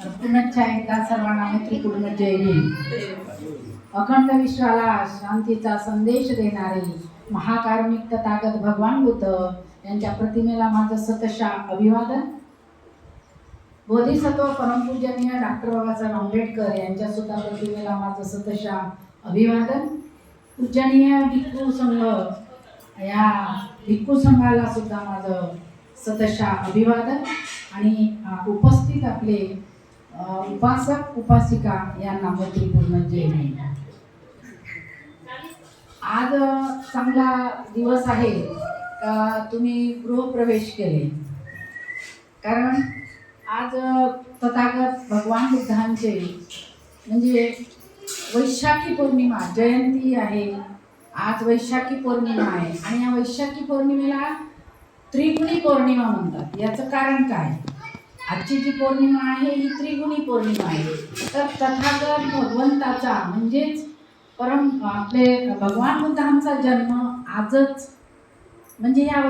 पुनश्च एकदा सर्वांना मैत्रीपूर्ण जय भीम. अखंड विश्वाला शांतीचा संदेश देणारे महाकारुणिक तथागत भगवान बुद्ध यांच्या प्रतिमेला माझं सतशः अभिवादन. बोधिसत्व परमपूजनीय डॉक्टर बाबासाहेब आंबेडकर यांच्या सुद्धा प्रतिमेला माझं सतशः अभिवादन. पूजनीय भिक्खू संघ या भिक्खू संघाला सुद्धा माझं सतशः अभिवादन. आणि उपस्थित आपले उपासक उपासिका यांना मैत्रीपूर्ण जय भीम. आज चांगला दिवस आहे का तुम्ही गृहप्रवेश केले, कारण आज तथागत भगवान बुद्धांचे म्हणजे वैशाखी पौर्णिमा जयंती आहे. आज वैशाखी पौर्णिमा आहे आणि या वैशाखी पौर्णिमेला त्रिगुणी पौर्णिमा म्हणतात. याचं कारण काय? आजची जी पौर्णिमा आहे ही त्रिगुणी पौर्णिमा आहे. तर तथागत भगवंताचा म्हणजेच आपले भगवान बुद्धांचा जन्म आजच म्हणजे या